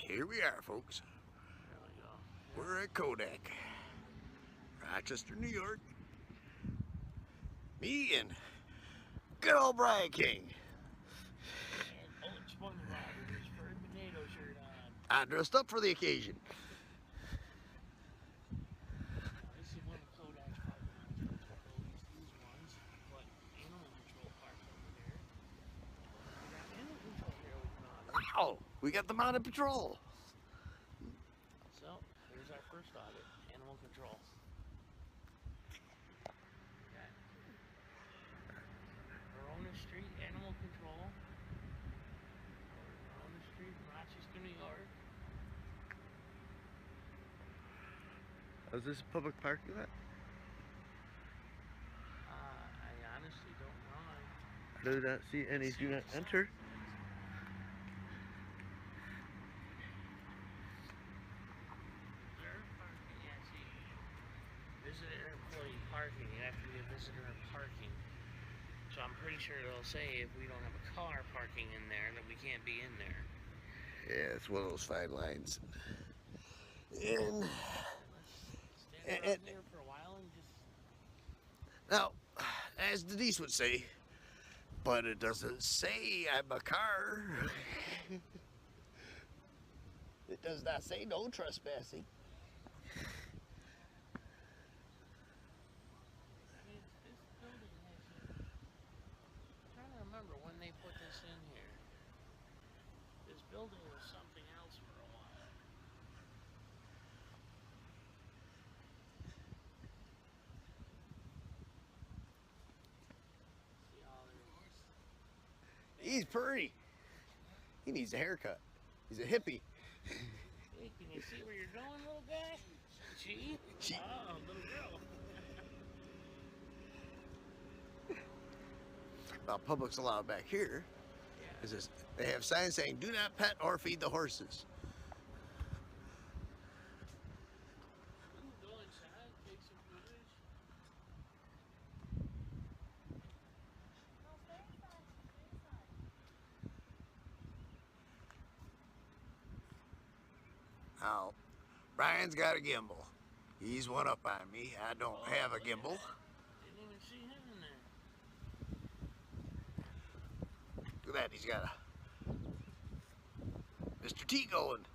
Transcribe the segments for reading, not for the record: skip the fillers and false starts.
Here we are, folks. There we go. We're at Kodak, Rochester, New York. Me and good old Brian King. And BulletSponge Bob with his furry potato shirt on. I dressed up for the occasion. This is one of Kodak's parking lots, but at least these ones. But animal control parked over there. We got animal control here we can audit. Wow, we got them out of patrol. So, here's our first audit, animal control. Verona Street, animal control. Verona Street, Rochester, New York. Is this a public parking lot? I honestly don't know. I do not see any do not enter. Yeah, see, visitor employee parking. You have to be a visitor in parking. So I'm pretty sure it'll say if we don't have a car parking in there that we can't be in there. Yeah, it's one of those fine lines. And Stand around here for a while and just... now, as Denise would say, but it doesn't say I'm a car. It does not say no trespassing. I'm trying to remember when they put this in here. This building was something else for a while. See all their... He's pretty. He needs a haircut. He's a hippie. Hey, can you see where you're going, little guy? She? Oh, little girl. Well, public's allowed back here. Yeah. Is this? They have signs saying "Do not pet or feed the horses." Go inside, take some footage. Now, Brian's got a gimbal. He's one up on me. I don't have a gimbal. Didn't even see him in there. Look at that. He's got a Mr. T going.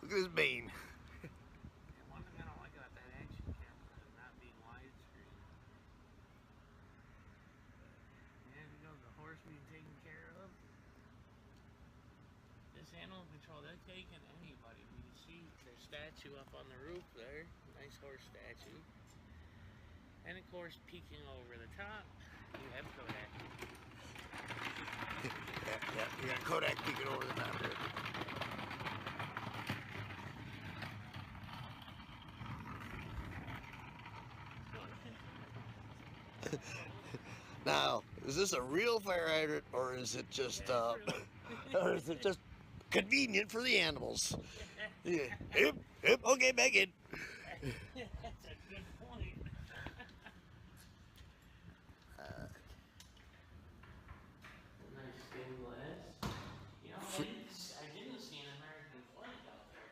Look at his mane. One thing I don't like about that action camera is not being widescreen. There we go, the horse being taken care of. This animal control, they're taking anybody. We can see their statue up on the roof there. Nice horse statue. And of course, peeking over the top, you have Kodak. Yeah, you got Kodak peeking over the top there. Now, is this a real fire hydrant, or is it just, or is it just convenient for the animals? Yeah. Yep, okay, back in. That's a good point. Nice stained glass. You know, I didn't see an American flag out there.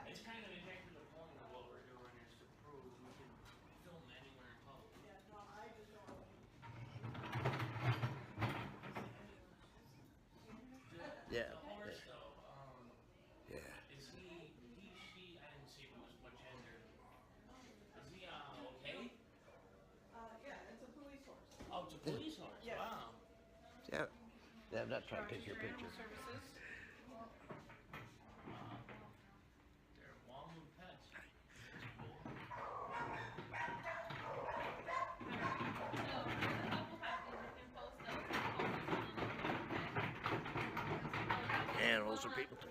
It's kind of exactly the point of what we're doing is to prove we can film anywhere in public. Yeah. The horse, though, Yeah. is he, she, I didn't see if it was what gender. Is he, okay? Yeah, it's a police horse. Oh, it's a police horse, Yes. wow. Yeah. Yeah, I'm not trying to take your Rochester picture. Animal Services. They're Walmart pets. Animals are people too.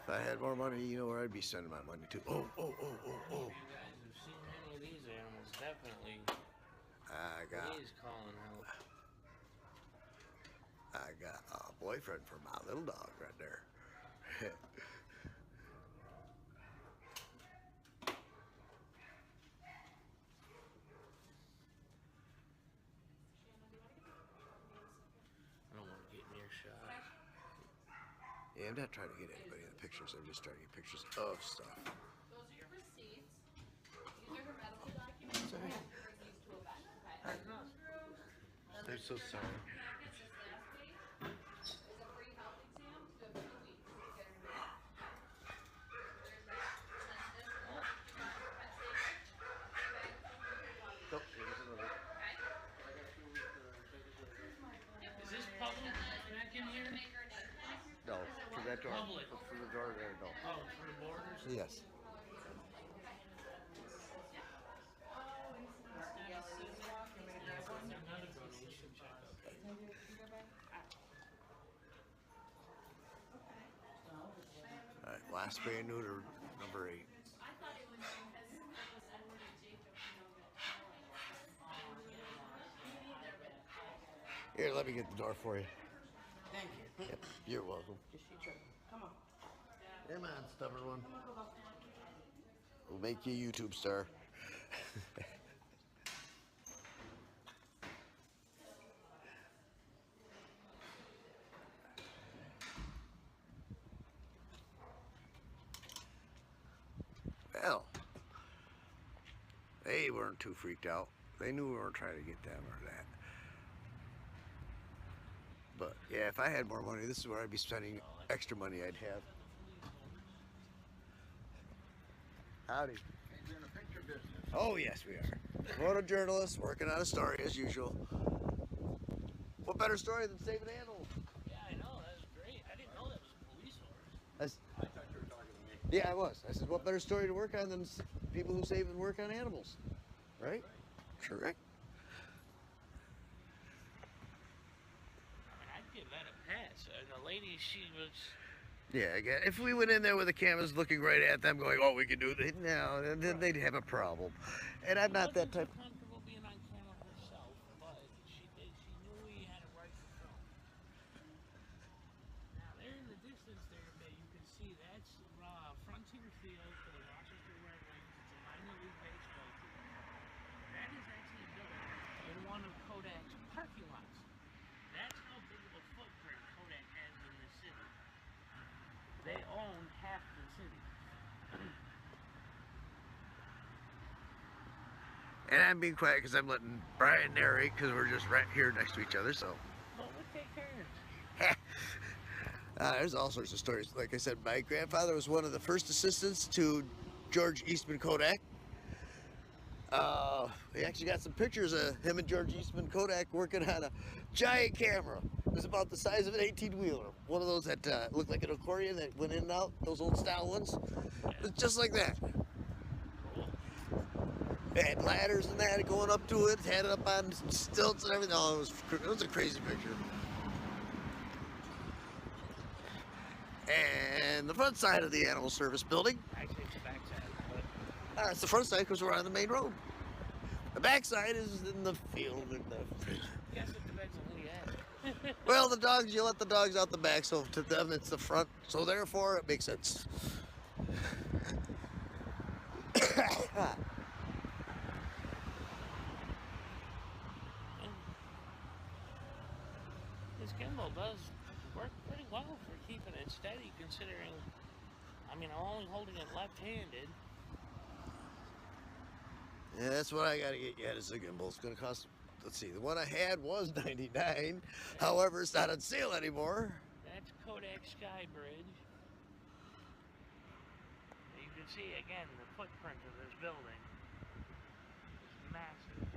If I had more money, you know where I'd be spending my money to. Oh. If you guys have seen any of these animals, definitely please call and help. I got a boyfriend for my little dog right there. I don't want to get near shot. Yeah, I'm not trying to get anybody in the pictures. I'm just trying to get pictures of stuff. Those are your receipts. These are her medical documents. Sorry. Bring these to a vet. Okay. I'm so sorry. Package this last week is a free health exam to do 2 weeks to get her new. There's that. And then this one, pet safety. Oh, here's another. Okay. Is this public back in here? Make her a name tag. No, for that door. Public. For the door there, no. Oh, for the borders? Yes. Another donation check. All right, last spay and neuter, number 8. I thought it was because it was awarded Jacob, Here, let me get the door for you. Thank you. Yep, you're welcome. Just she tripping. Come on. Come on, stubborn one. We'll make you a YouTube star. Well, they weren't too freaked out. They knew we weren't trying to get them or that. But yeah, if I had more money, this is where I'd be spending extra money I'd have. Howdy. You're in a picture business. Oh yes, we are. Photojournalists working on a story as usual. What better story than saving animals? Yeah, I know. That was great. I didn't know that was a police horse. I I thought you were talking to me. Yeah, I was. I said, what better story to work on than people who save and work on animals? Right? Correct. I mean, I'd give that a pass. The lady, she was... Yeah, again, if we went in there with the cameras looking right at them, going, "Oh, we can do this," no, then they'd have a problem. And I'm not that type. Comfortable being on camera herself, but she knew we had a right to film. Now there in the distance there, you can see that's Frontier Field for the Rochester Red Wings. It's a minor league baseball team. That is actually built in one of Kodak's parking lots. That's how big of a footprint Kodak has in the city. They own half the city. And I'm being quiet because I'm letting Brian narrate because we're just right here next to each other. So Well, we take turns. there's all sorts of stories. Like I said, my grandfather was one of the first assistants to George Eastman Kodak. We actually got some pictures of him and George Eastman Kodak working on a giant camera. It was about the size of an 18-wheeler. One of those that looked like an accordion that went in and out, those old style ones. It was just like that. It had ladders and that going up to it, had it up on stilts and everything. Oh, it was a crazy picture. And the front side of the animal service building. Actually, it's the back side. It's the front side because we're on the main road. The back side is in the field. Yes, it depends on who you ask. Well, the dogs, you let the dogs out the back, so to them it's the front. So therefore, it makes sense. This gimbal does work pretty well for keeping it steady, considering, I mean, I'm only holding it left-handed. Yeah, that's what I gotta get yet is a gimbal. It's gonna cost, let's see, the one I had was $99. However, it's not on sale anymore. That's Kodak Skybridge. You can see, again, the footprint of this building. It's massive.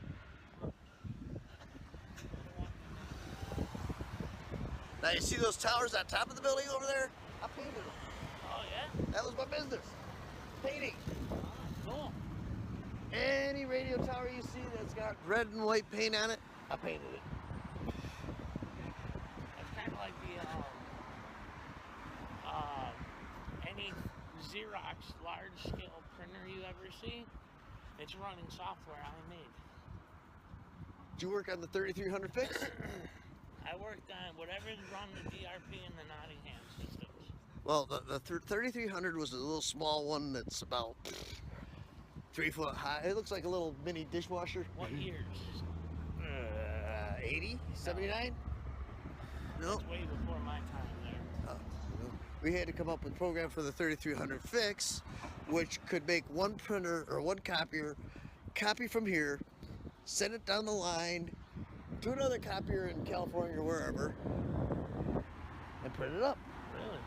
Now you see those towers on top of the building over there? I painted them. Oh yeah? That was my business. Painting. Cool. Any radio tower you see that's got red and white paint on it, I painted it. It's kind of like the any Xerox large-scale printer you ever see. It's running software I made. Did you work on the 3300 fix? I worked on whatever's run the DRP and the Nottingham systems. Well, the 3300 was a little small one that's about 3 foot high. It looks like a little mini dishwasher. What years? 80, 79? No. That's way before my time there. We had to come up with a program for the 3300 fix, which could make one printer or one copier copy from here, send it down the line to another copier in California or wherever, and print it up Really?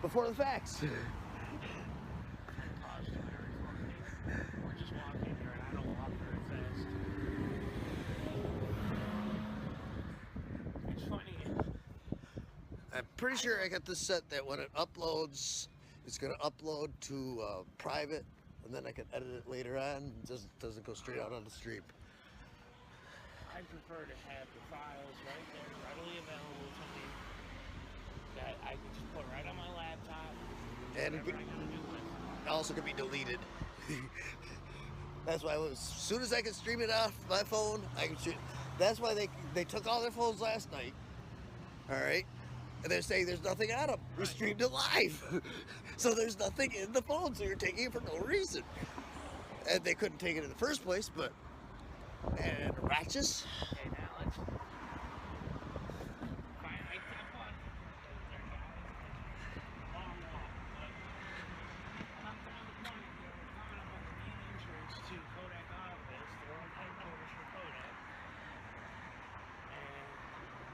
before the fax. We're just walking here, and I don't walk very fast. It's funny. I'm pretty sure I got this set that when it uploads, it's going to upload to private, and then I can edit it later on. It doesn't go straight out on the stream. I prefer to have the files right there, readily available to me, that I can just put right on my laptop, And whatever I gotta do with it. it also can be deleted. That's why as soon as I can stream it off my phone, I can shoot. That's why they took all their phones last night. All right. And they're saying there's nothing on them. We streamed it live. So there's nothing in the phone, so you're taking it for no reason. And they couldn't take it in the first place, but... And Ratchets. Okay, now let's... Fine, I kept on... Long walk, but... Come down the corner here, we're coming up on the main entrance to Kodak office, the world headquarters for Kodak. And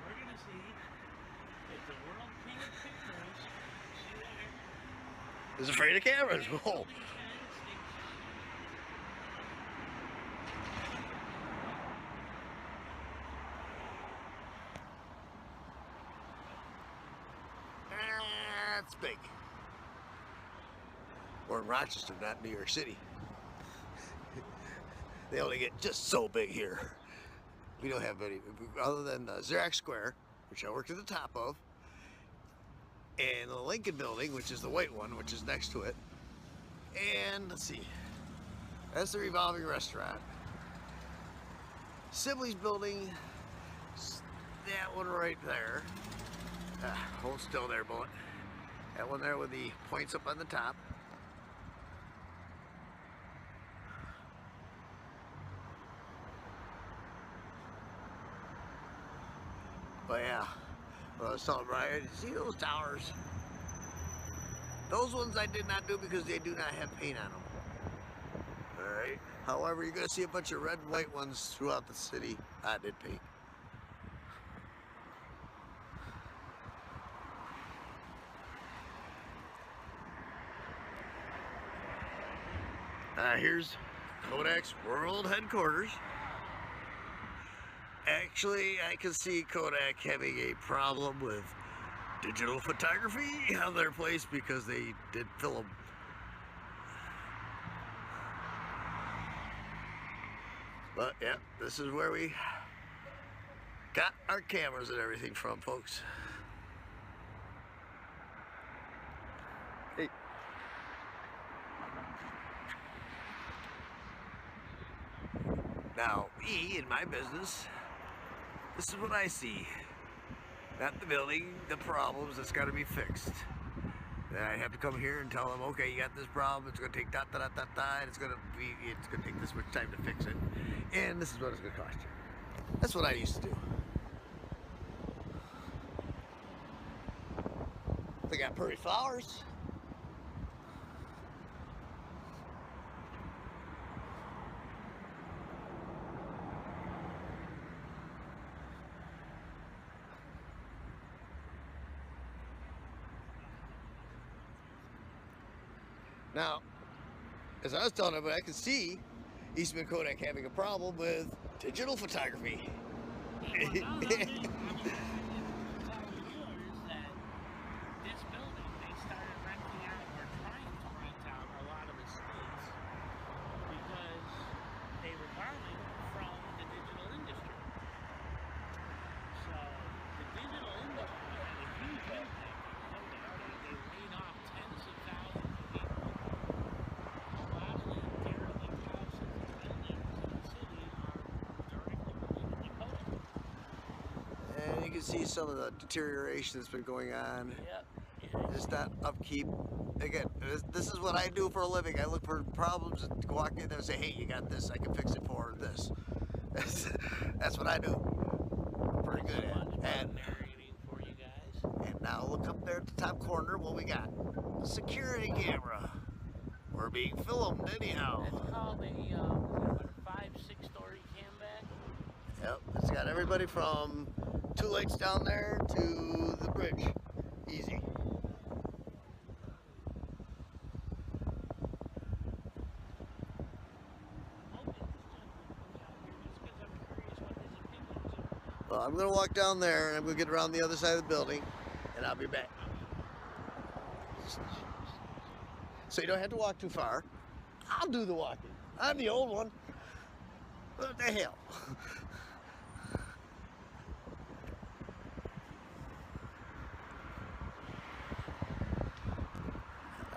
we're gonna see if the world king of pictures, see there, Is afraid of cameras. Oh. That's big. We're in Rochester, not New York City. They only get just so big here. We don't have any, other than Xerox Square, which I worked at the top of, and the Lincoln Building, which is the white one, which is next to it. And let's see, that's the revolving restaurant. Sibley's Building, that one right there. Hold still there, Bullet. That one there with the points up on the top. But yeah, well, I was telling Brian, see those towers? Those ones I did not do because they do not have paint on them. Alright? However, you're going to see a bunch of red and white ones throughout the city. I did paint. Here's Kodak's world headquarters. Actually, I can see Kodak having a problem with digital photography on their place because they did film. But yeah, this is where we got our cameras and everything from, folks. Hey. Now, me in my business, this is what I see. Not the building, the problems that's got to be fixed. Then I have to come here and tell them, okay, you got this problem, it's going to take and it's going to take this much time to fix it. And this is what it's going to cost you. That's what I used to do. They got pretty flowers. Now, as I was telling everybody, I could see Eastman Kodak having a problem with digital photography. Yeah, well, no, I mean, you can see some of the deterioration that's been going on. Yep. Just not upkeep. Again, this is what I do for a living. I look for problems and walk in there and say, hey, you got this, I can fix it for this. That's what I do. Pretty good at. And narrating for you guys. And now look up there at the top corner, what we got? A security camera. We're being filmed anyhow. That's called a 5-6-story cam bag. Yep, it's got everybody from 2 lights down there to the bridge. Easy. Well, I'm going to walk down there and I'm going to get around the other side of the building and I'll be back. So you don't have to walk too far. I'll do the walking. I'm the old one. What the hell?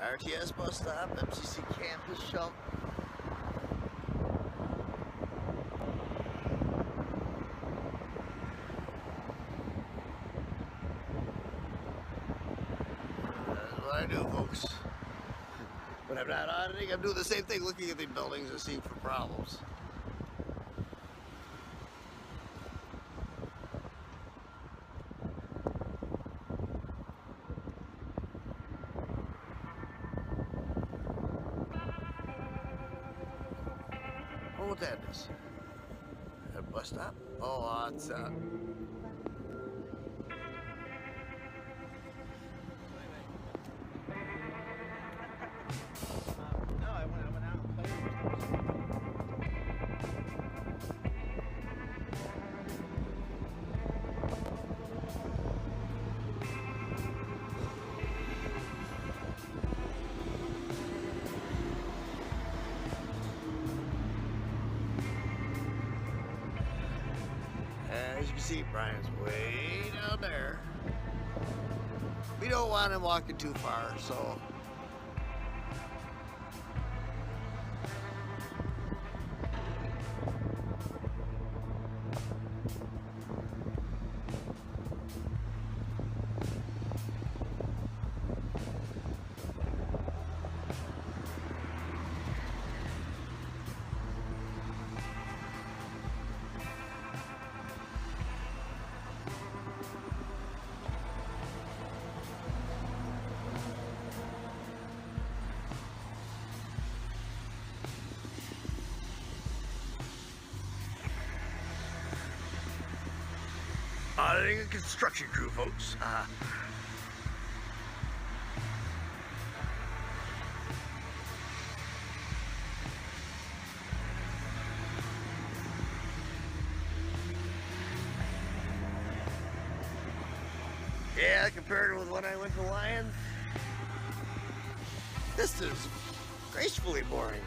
RTS bus stop, MCC campus shop. That's what I do, folks. When I'm not auditing, I'm doing the same thing, looking at the buildings and seeing for problems. What that is? A bus stop? Oh, it's No, I went out and played with them. As you can see, Brian's way down there. We don't want him walking too far, so. Auditing a construction crew, folks. Yeah, compared with when I went to Lions, this is gracefully boring.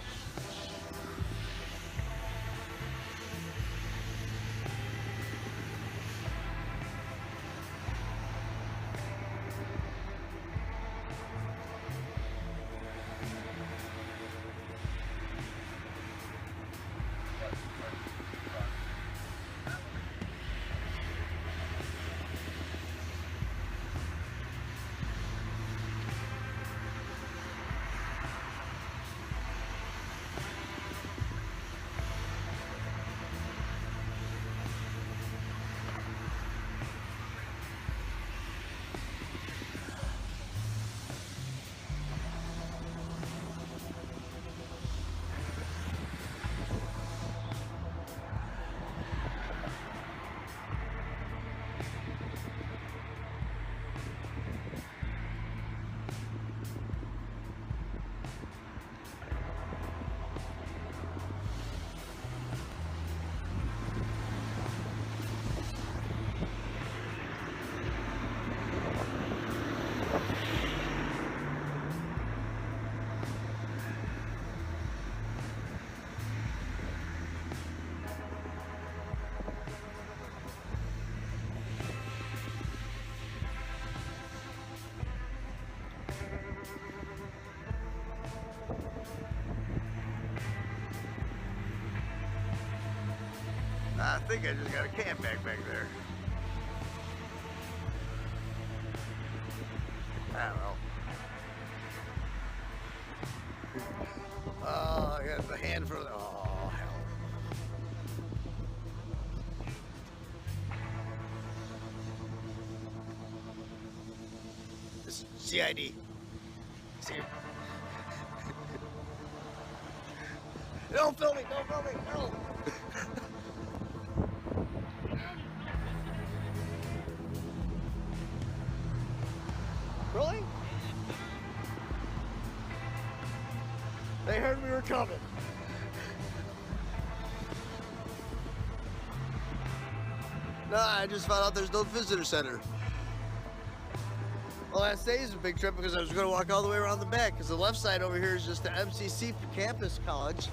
I think I just got a can back there. well. Oh, I got the hand for the. Oh, hell. This is CID. See? Don't film me! Don't film me! No! Really? They heard we were coming. Nah, I just found out there's no visitor center. Well, last day is a big trip because I was going to walk all the way around the back because the left side over here is just the MCC for campus college.